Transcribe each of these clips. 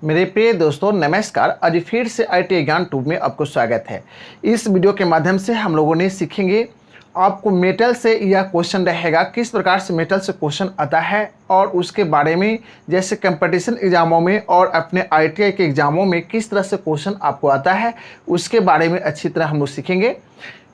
मेरे प्रिय दोस्तों नमस्कार। आज फिर से IIT ज्ञान ट्यूब में आपको स्वागत है। इस वीडियो के माध्यम से हम लोगों ने सीखेंगे आपको मेटल से यह क्वेश्चन रहेगा, किस प्रकार से मेटल से क्वेश्चन आता है और उसके बारे में जैसे कंपटीशन एग्जामों में और अपने IIT के एग्जामों में किस तरह से क्वेश्चन आपको आता है उसके बारे में अच्छी तरह हम लोग सीखेंगे।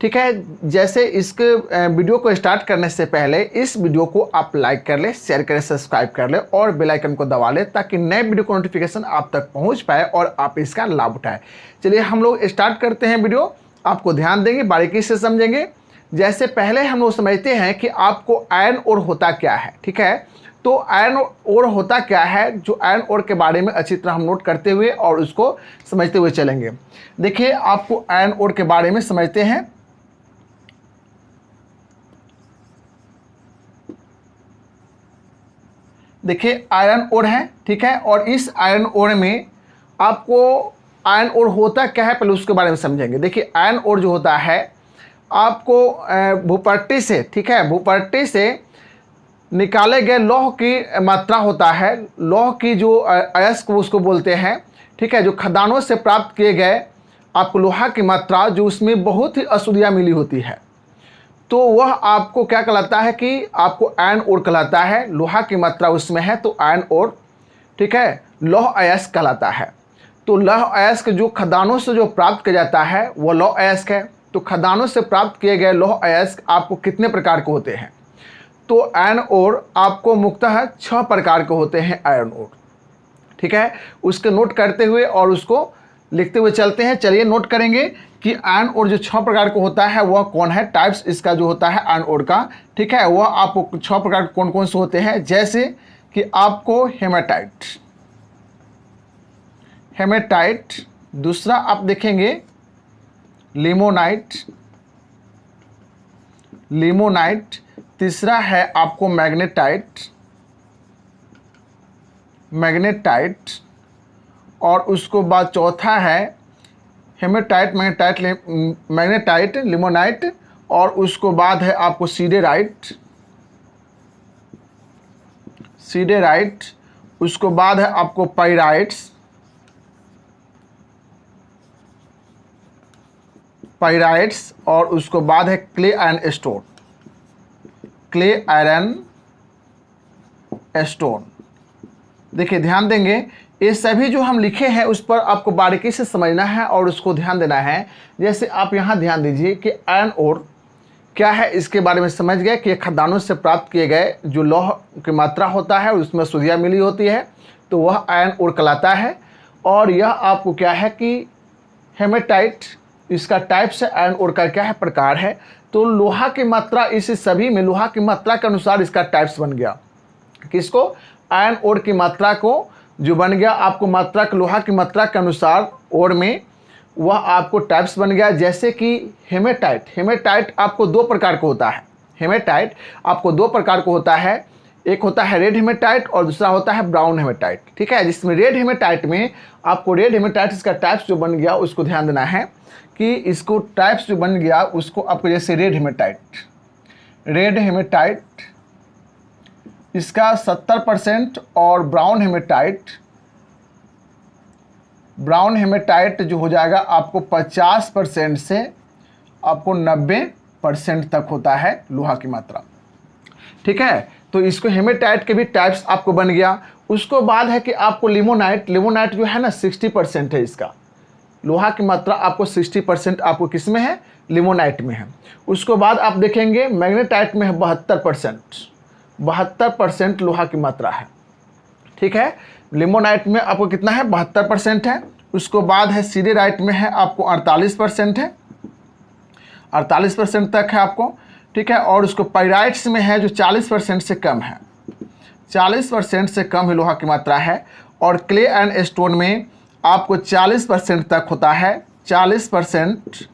ठीक है, जैसे इसके वीडियो को स्टार्ट करने से पहले इस वीडियो को आप लाइक कर ले, शेयर करें, सब्सक्राइब कर ले और बेल आइकन को दबा ले ताकि नए वीडियो को नोटिफिकेशन आप तक पहुंच पाए और आप इसका लाभ उठाएं। चलिए हम लोग स्टार्ट करते हैं वीडियो। आपको ध्यान देंगे, बारीकी से समझेंगे। जैसे पहले हम लोग समझते हैं कि आपको आयरन ओर होता क्या है। ठीक है, तो आयरन ओर होता क्या है, जो आयरन ओर के बारे में अच्छी तरह हम नोट करते हुए और उसको समझते हुए चलेंगे। देखिए, आपको आयरन ओर के बारे में समझते हैं। देखिए, आयरन ओर है, ठीक है, और इस आयरन ओर में आपको आयरन ओर होता क्या है पहले उसके बारे में समझेंगे। देखिए, आयरन ओर जो होता है आपको भूपट्टी से, ठीक है, भूपट्टी से निकाले गए लौह की मात्रा होता है। लौह की जो अयस्क उसको बोलते हैं, ठीक है, जो खदानों से प्राप्त किए गए आपको लोहा की मात्रा जो उसमें बहुत ही अशुद्धियाँ मिली होती है, तो वह आपको क्या कहलाता है कि आपको आयरन ओर कहलाता है। लोहा की मात्रा उसमें है तो आयरन ओर, ठीक है, लौह अयस्क कहलाता है। तो लौह अयस्क जो खदानों से जो प्राप्त किया जाता है वह लौह अयस्क है। तो खदानों से प्राप्त किए गए लौह अयस्क आपको कितने प्रकार के होते हैं? तो आयरन ओर आपको मुख्यतः 6 प्रकार के होते हैं आयरन ओर। ठीक है, उसके नोट करते हुए और उसको लिखते हुए चलते हैं। चलिए नोट करेंगे कि आयरन ओर जो 6 प्रकार का होता है वह कौन है, टाइप्स इसका जो होता है आयरन ओर का, ठीक है, वह आपको 6 प्रकार कौन कौन से होते हैं। जैसे कि आपको हेमेटाइट, हेमेटाइट, दूसरा आप देखेंगे लिमोनाइट, लिमोनाइट, तीसरा है आपको मैग्नेटाइट, मैग्नेटाइट, और उसको बाद चौथा है हेमेटाइट, मैग्नेटाइट, मैग्नेटाइट, लिमोनाइट, और उसको बाद है आपको सीडेराइट, सीडेराइट, उसको बाद है आपको पाइराइट्स, पाइराइट्स, और उसको बाद है clay iron stone, clay iron stone. देखिए, ध्यान देंगे, ये सभी जो हम लिखे हैं उस पर आपको बारीकी से समझना है और उसको ध्यान देना है। जैसे आप यहाँ ध्यान दीजिए कि आयरन ओर क्या है, इसके बारे में समझ गए कि खदानों से प्राप्त किए गए जो लौह की मात्रा होता है उसमें अशुद्धियाँ मिली होती है तो वह आयरन ओर कहलाता है। और यह आपको क्या है कि हेमेटाइट, इसका टाइप से आयरन ओर का क्या है, प्रकार है। तो लोहा की मात्रा इस सभी में लोहा की मात्रा के अनुसार इसका टाइप्स बन गया। किसको? आयरन ओर की मात्रा को जो बन गया आपको मात्रा के लोहा की मात्रा के अनुसार ओर में, वह आपको टाइप्स बन गया। जैसे कि हेमेटाइट, हेमेटाइट आपको 2 प्रकार का होता है। हेमेटाइट आपको 2 प्रकार का होता है, एक होता है रेड हेमेटाइट और दूसरा होता है ब्राउन हेमेटाइट। ठीक है, जिसमें रेड हेमेटाइट में आपको रेड हेमेटाइट इसका टाइप्स जो बन गया उसको ध्यान देना है कि इसको टाइप्स जो बन गया उसको आपको, जैसे रेड हेमेटाइट, रेड हेमेटाइट इसका 70% और ब्राउन हेमेटाइट, ब्राउन हेमेटाइट जो हो जाएगा आपको 50% से आपको 90% तक होता है लोहा की मात्रा। ठीक है, तो इसको हेमेटाइट के भी टाइप्स आपको बन गया। उसको बाद है कि आपको लिमोनाइट, लिमोनाइट जो है ना 60% है, इसका लोहा की मात्रा आपको 60% आपको किस में है, लिमोनाइट में है। उसको बाद आप देखेंगे मैग्नेटाइट में है 72%, 72% लोहा की मात्रा है। ठीक है, लिमोनाइट में आपको कितना है, 72% है। उसको बाद है सीडेराइट में है आपको 48% है, 48% तक है आपको। ठीक है, और उसको पाइराइट्स में है जो 40% से कम है, 40% से कम ही लोहा की मात्रा है। और क्ले एंड स्टोन में आपको 40% तक होता है, 40%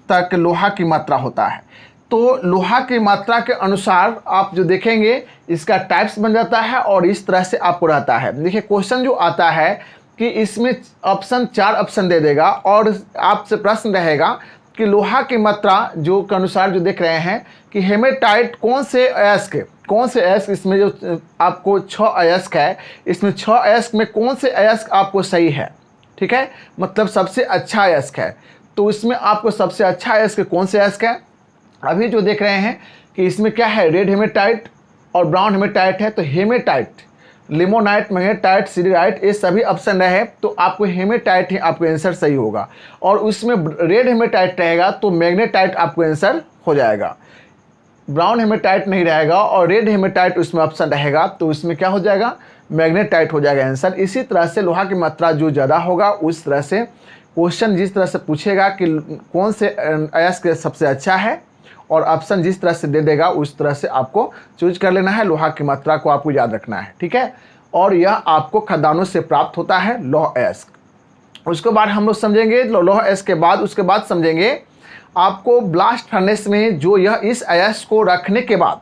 तक लोहा की मात्रा होता है। तो लोहा की मात्रा के अनुसार आप जो देखेंगे इसका टाइप्स बन जाता है और इस तरह से आपको रहता है। देखिए, क्वेश्चन जो आता है कि इसमें ऑप्शन 4 ऑप्शन दे देगा और आपसे प्रश्न रहेगा कि लोहा की मात्रा जो के अनुसार जो देख रहे हैं कि हेमेटाइट कौन से अयस्क इसमें जो आपको 6 अयस्क है, इसमें 6 अयस्क में कौन से अयस्क आपको सही है, ठीक है, मतलब सबसे अच्छा अयस्क है। तो इसमें आपको सबसे अच्छा अयस्क कौन से अयस्क है, अभी जो देख रहे हैं कि इसमें क्या है, रेड हेमेटाइट और ब्राउन हेमेटाइट है। तो हेमेटाइट, लिमोनाइट, मैग्नेटाइट, सिडराइट, ये सभी ऑप्शन रहे तो आपको हेमेटाइट ही आपको आंसर सही होगा। और उसमें रेड हेमेटाइट रहेगा तो मैग्नेटाइट आपको आंसर हो जाएगा। ब्राउन हेमेटाइट नहीं रहेगा और रेड हेमेटाइट उसमें ऑप्शन रहेगा तो उसमें क्या हो जाएगा, मैग्नेटाइट हो जाएगा आंसर। इसी तरह से लोहा की मात्रा जो ज़्यादा होगा उस तरह से क्वेश्चन जिस तरह से पूछेगा कि कौन से अयस्क सबसे अच्छा है और ऑप्शन जिस तरह से दे देगा उस तरह से आपको चूज कर लेना है। लोहा की मात्रा को आपको याद रखना है, ठीक है। और यह आपको खदानों से प्राप्त होता है लौह अयस्क। उसके बाद हम लोग समझेंगे लौह अयस्क के बाद, उसके बाद समझेंगे आपको ब्लास्ट फर्नेस में जो यह इस अयस्क को रखने के बाद,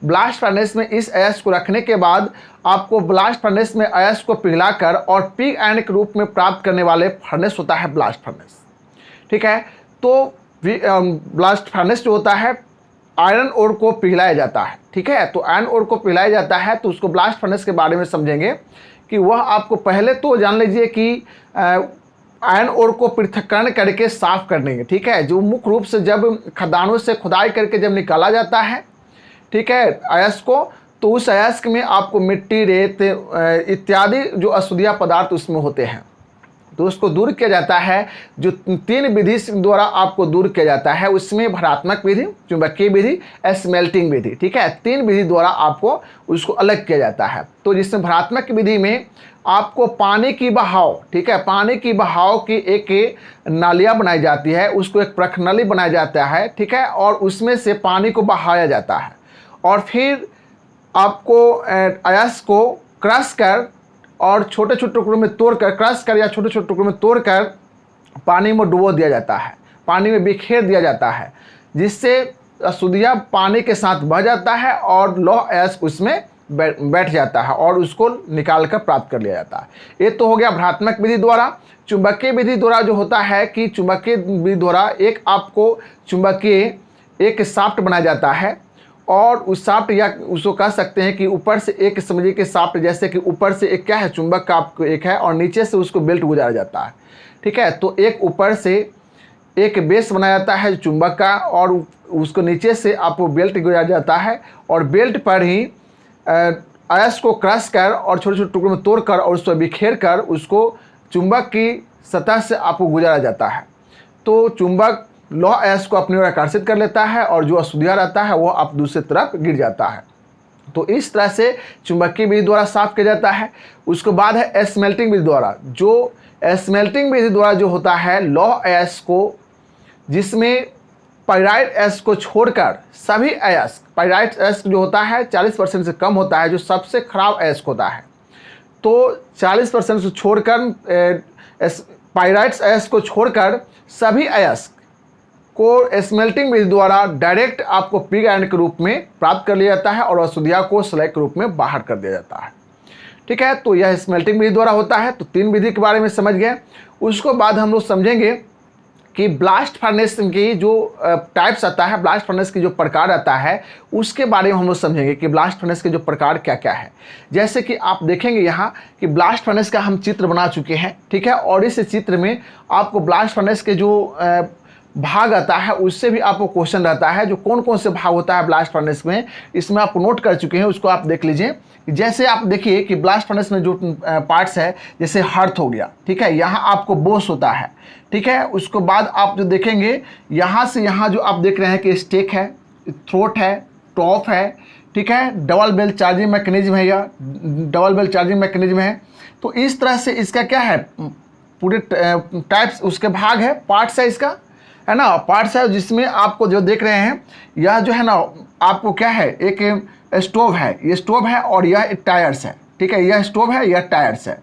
ब्लास्ट फर्नेस में इस अयस्क को रखने के बाद आपको ब्लास्ट फर्नेस में अयस्क को पिघलाकर और पिग आयन के रूप में प्राप्त करने वाले फर्नेस होता है ब्लास्ट फर्नेस, ठीक है। तो ब्लास्ट फर्नेस जो होता है आयरन ओर को पिघलाया जाता है, ठीक है। तो आयरन ओर को पिघलाया जाता है तो उसको ब्लास्ट फर्नेस के बारे में समझेंगे कि वह आपको पहले तो जान लीजिए कि आयरन ओर को पृथक्करण करके साफ कर देंगे, ठीक है। जो मुख्य रूप से जब खदानों से खुदाई करके जब निकाला जाता है, ठीक है, अयस्क को, तो उस अयस्क में आपको मिट्टी, रेत इत्यादि जो अशुद्धियाँ पदार्थ उसमें होते हैं तो उसको दूर किया जाता है। जो 3 विधि द्वारा आपको दूर किया जाता है उसमें भरात्मक विधि, चुंबकीय विधि, स्मेल्टिंग विधि, ठीक है। 3 विधि द्वारा आपको उसको अलग किया जाता है। तो जिसमें भरात्मक विधि में आपको पानी की बहाव, ठीक है, पानी की बहाव की एक नालियाँ बनाई जाती है, उसको एक प्रखनली बनाया जाता है, ठीक है, और उसमें से पानी को बहाया जाता है और फिर आपको अयस्क को क्रश कर और छोटे छोटे टुकड़ों में तोड़कर, क्रश कर या छोटे छोटे टुकड़ों में तोड़कर पानी में डुबो दिया जाता है, पानी में बिखेर दिया जाता है, जिससे अशुद्धियाँ पानी के साथ बह जाता है और लौह अयस्क उसमें बैठ जाता है और उसको निकाल कर प्राप्त कर लिया जाता है। ये तो हो गया भ्रात्मक विधि द्वारा। चुंबकीय विधि द्वारा जो होता है कि चुंबकीय विधि द्वारा एक आपको चुंबकीय एक शाफ्ट बनाया जाता है और उस शाफ्ट या उसको कह सकते हैं कि ऊपर से एक समझिए कि शाफ्ट, जैसे कि ऊपर से एक क्या है, चुंबक का आपको एक है और नीचे से उसको बेल्ट गुजारा जाता है, ठीक है। तो एक ऊपर से एक बेस बनाया जाता है चुंबक का और उसको नीचे से आपको बेल्ट गुजारा जाता है और बेल्ट पर ही अयस्क को क्रश कर और छोटे छोटे टुकड़ों में तोड़कर और उस पर बिखेर कर उसको चुंबक की सतह से आपको गुजारा जाता है। तो चुंबक लौह अयस्क को अपनी ओर आकर्षित कर लेता है और जो अशुद्धियाँ रहता है वो आप दूसरी तरफ गिर जाता है। तो इस तरह से चुंबकीय विधि द्वारा साफ किया जाता है। उसके बाद है स्मेल्टिंग विधि द्वारा। जो स्मेल्टिंग विधि द्वारा जो होता है लौह अयस्क को, जिसमें पाइराइट अयस्क को छोड़कर सभी अयस्क, पाइराइट अयस्क जो होता है 40% से कम होता है, जो सबसे खराब अयस्क होता है, तो 40% से छोड़कर पाइराइट अयस्क को छोड़कर सभी अयस्क को स्मेल्टिंग विधि द्वारा डायरेक्ट आपको पिग आयन के रूप में प्राप्त कर लिया जाता है और अशुद्धियाँ को स्लैग के रूप में बाहर कर दिया जाता है, ठीक है। तो यह स्मेल्टिंग विधि द्वारा होता है। तो 3 विधि के बारे में समझ गए। उसके बाद हम लोग समझेंगे कि ब्लास्ट फर्नेस की जो टाइप्स आता है, ब्लास्ट फर्नेस की जो प्रकार आता है उसके बारे में हम लोग समझेंगे कि ब्लास्ट फर्नेस के जो प्रकार क्या क्या है। जैसे कि आप देखेंगे यहाँ कि ब्लास्ट फर्नेस का हम चित्र बना चुके हैं, ठीक है, और इस चित्र में आपको ब्लास्ट फर्नेस के जो भाग आता है उससे भी आपको क्वेश्चन रहता है। जो कौन कौन से भाग होता है ब्लास्ट फर्नेस में, इसमें आप नोट कर चुके हैं, उसको आप देख लीजिए। जैसे आप देखिए कि ब्लास्ट फर्नेस में जो पार्ट्स है, जैसे हर्थ हो गया, ठीक है, यहाँ आपको बोस होता है, ठीक है। उसके बाद आप जो देखेंगे यहाँ से यहाँ जो आप देख रहे हैं कि स्टेक है, थ्रोट है, टॉप है, ठीक है, डबल बेल चार्जिंग मैकेनिज्म है, या डबल बेल चार्जिंग मैकेनिज्म है। तो इस तरह से इसका क्या है, पूरे टाइप्स उसके भाग है, पार्ट्स है इसका, है ना, पार्ट्स है। जिसमें आपको जो देख रहे हैं यह जो है ना आपको क्या है, एक स्टोव है, ये स्टोव है और यह टायर्स है, ठीक है, यह स्टोव है, यह टायर्स है,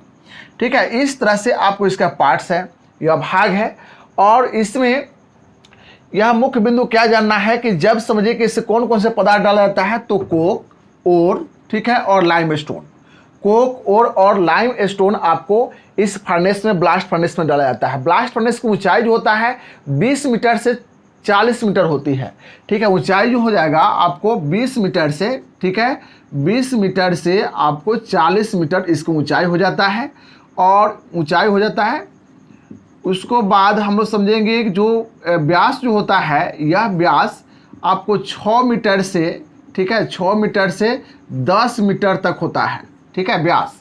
ठीक है। इस तरह से आपको इसका पार्ट्स है, यह भाग है। और इसमें यह मुख्य बिंदु क्या जानना है कि जब समझिए कि इससे कौन कौन से पदार्थ डाला जाता है, तो कोक, ओर, ठीक है, और लाइम स्टोन। कोक, ओर और लाइम स्टोन आपको इस फर्नेस में, ब्लास्ट फर्नेस में डाला जाता है। ब्लास्ट फर्नेस की ऊंचाई जो होता है 20 मीटर से 40 मीटर होती है, ठीक है। ऊंचाई जो हो जाएगा आपको 20 मीटर से, ठीक है, 20 मीटर से आपको 40 मीटर इसकी ऊंचाई हो जाता है, और ऊंचाई हो जाता है। उसको बाद हम लोग समझेंगे कि जो व्यास जो होता है, यह व्यास आपको 6 मीटर से, ठीक है, 6 मीटर से 10 मीटर तक होता है, ठीक है, व्यास।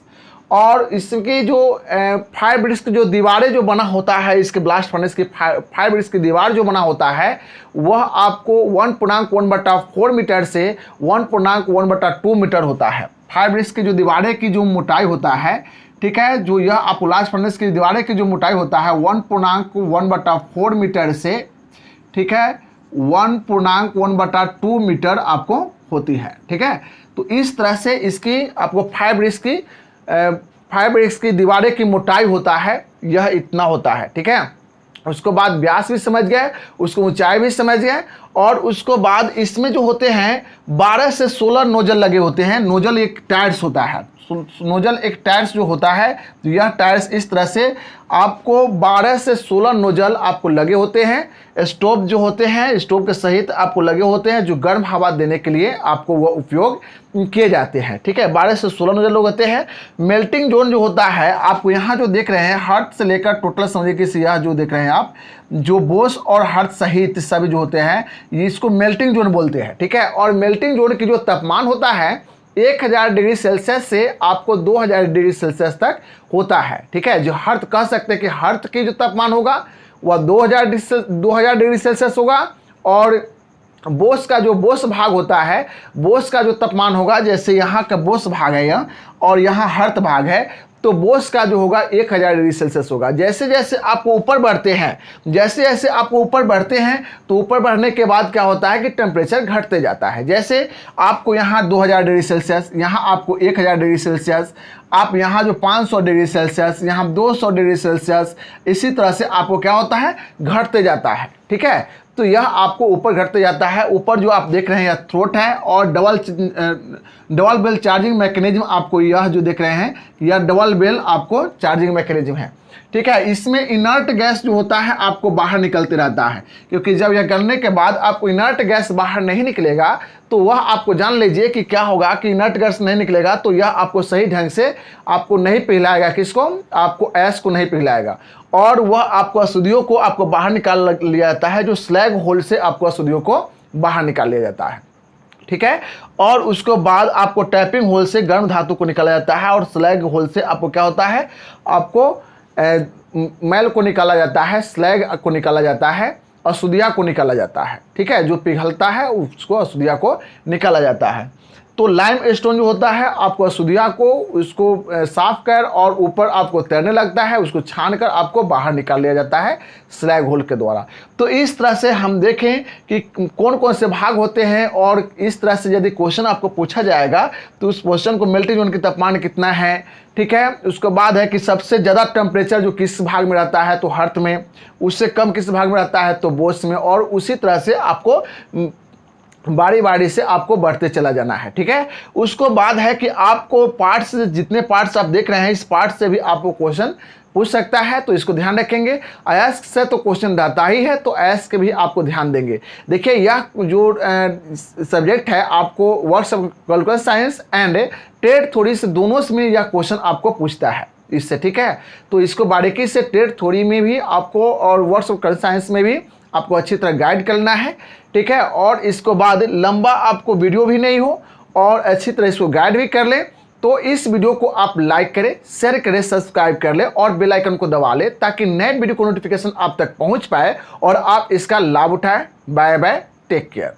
और इसकी जो फायर ब्रिक्स की जो दीवारें जो बना होता है, इसके ब्लास्ट फर्नेस की फायर ब्रिक्स की दीवार जो बना होता है, वह आपको 1.1/4 मीटर से 1.1/2 मीटर होता है। फायर ब्रिक्स की जो दीवारें की जो मोटाई होता है, ठीक है, जो यह आप ब्लास्ट फर्नेस की दीवारें की जो मोटाई होता है 1.1/4 मीटर से, ठीक है, 1.1/2 मीटर आपको होती है, ठीक है। तो इस तरह से इसकी आपको फायर ब्रिक्स की दीवारें की मोटाई होता है, यह इतना होता है, ठीक है। उसको बाद व्यास भी समझ गए, उसको ऊंचाई भी समझ गए, और उसको बाद इसमें जो होते हैं 12 से 16 नोजल लगे होते हैं। नोजल एक टायर्स होता है, नोजल एक टायर्स जो होता है, तो यह टायर्स इस तरह से आपको 12 से 16 नोजल आपको लगे होते हैं। स्टोव जो होते हैं, स्टोव के सहित आपको लगे होते हैं, जो गर्म हवा देने के लिए आपको वह उपयोग किए जाते हैं, ठीक है। 12 से 16 नोजल लोग होते हैं। मेल्टिंग जोन जो होता है, आपको यहाँ जो देख रहे हैं हर्ट से लेकर टोटल समझिए कि यह जो देख रहे हैं आप, जो बोस और हर्ट सहित सभी जो होते हैं, इसको मेल्टिंग जोन बोलते हैं, ठीक है। और मेल्टिंग जोन की जो तापमान होता है 1000 डिग्री सेल्सियस से आपको 2000 डिग्री सेल्सियस तक होता है, ठीक है। जो हर्ट कह सकते हैं कि हर्ट की जो तापमान होगा वह 2000 डिग्री सेल्सियस होगा, और बोस का जो बोस भाग होता है, बोस का जो तापमान होगा, जैसे यहाँ का बोस भाग है यह, और यहाँ हर्ट भाग है, तो बोस का जो होगा 1000 डिग्री सेल्सियस होगा। जैसे जैसे आपको ऊपर बढ़ते हैं, जैसे जैसे आपको ऊपर बढ़ते हैं, तो ऊपर बढ़ने के बाद क्या होता है कि टेम्परेचर घटते जाता है। जैसे आपको यहाँ 2000 डिग्री सेल्सियस, यहाँ आपको 1000 डिग्री सेल्सियस, आप यहाँ जो 500 डिग्री सेल्सियस, यहाँ 200 डिग्री सेल्सियस, इसी तरह से आपको क्या होता है, घटते जाता है, ठीक है। तो यह आपको ऊपर घटते जाता है। ऊपर जो आप देख रहे हैं यह थ्रोट है, और डबल बेल चार्जिंग मैकेनिज्म आपको यह जो देख रहे हैं, यह डबल बेल आपको चार्जिंग मैकेनिज्म है, ठीक है। इसमें इनर्ट गैस जो होता है आपको बाहर निकलते रहता है, क्योंकि जब यह गलने के बाद आपको इनर्ट गैस बाहर नहीं निकलेगा, तो वह आपको जान लीजिए कि क्या होगा कि इनर्ट गैस नहीं निकलेगा, तो यह आपको सही ढंग से आपको नहीं पिघलाएगा, किसको, आपको ऐश को नहीं पिघलाएगा, और वह आपको अशुद्धियों को आपको बाहर निकाल लिया जाता है। जो स्लैग होल से आपको अशुद्धियों को बाहर निकाल लिया जाता है, ठीक है। और उसके बाद आपको टैपिंग होल से गर्म धातु को निकाला जाता है, और स्लैग होल से आपको क्या होता है, आपको मैल को निकाला जाता है, स्लैग को निकाला जाता है, अशुद्धियाँ को निकाला जाता है, ठीक है। जो पिघलता है उसको अशुद्धियाँ को निकाला जाता है। तो लाइम स्टोन जो होता है आपको अशुद्धियाँ को उसको साफ कर और ऊपर आपको तैरने लगता है, उसको छान कर आपको बाहर निकाल लिया जाता है स्लैग होल के द्वारा। तो इस तरह से हम देखें कि कौन कौन से भाग होते हैं, और इस तरह से यदि क्वेश्चन आपको पूछा जाएगा तो उस क्वेश्चन को मेल्टिंग जोन की तापमान कितना है, ठीक है। उसके बाद है कि सबसे ज़्यादा टेम्परेचर जो किस भाग में रहता है, तो हर्ट में, उससे कम किस भाग में रहता है, तो बोस में, और उसी तरह से आपको बारी बारी से आपको बढ़ते चला जाना है, ठीक है। उसको बाद है कि आपको पार्ट्स, जितने पार्ट्स आप देख रहे हैं, इस पार्ट से भी आपको क्वेश्चन पूछ सकता है, तो इसको ध्यान रखेंगे। अयस्क से तो क्वेश्चन रहता ही है, तो अयस्क के भी आपको ध्यान देंगे। देखिए यह जो सब्जेक्ट है आपको works of calculus science and trade theory से दोनों में यह क्वेश्चन आपको पूछता है इससे, ठीक है। तो इसको बारीकी से ट्रेड थ्योरी में भी आपको और वर्क्स ऑफ कैलकुलस साइंस में भी आपको अच्छी तरह गाइड करना है, ठीक है। और इसको बाद लंबा आपको वीडियो भी नहीं हो, और अच्छी तरह इसको गाइड भी कर ले, तो इस वीडियो को आप लाइक करें, शेयर करें, सब्सक्राइब कर ले, और बेल आइकन को दबा ले, ताकि नए वीडियो को नोटिफिकेशन आप तक पहुंच पाए और आप इसका लाभ उठाएं। Bye bye, take care.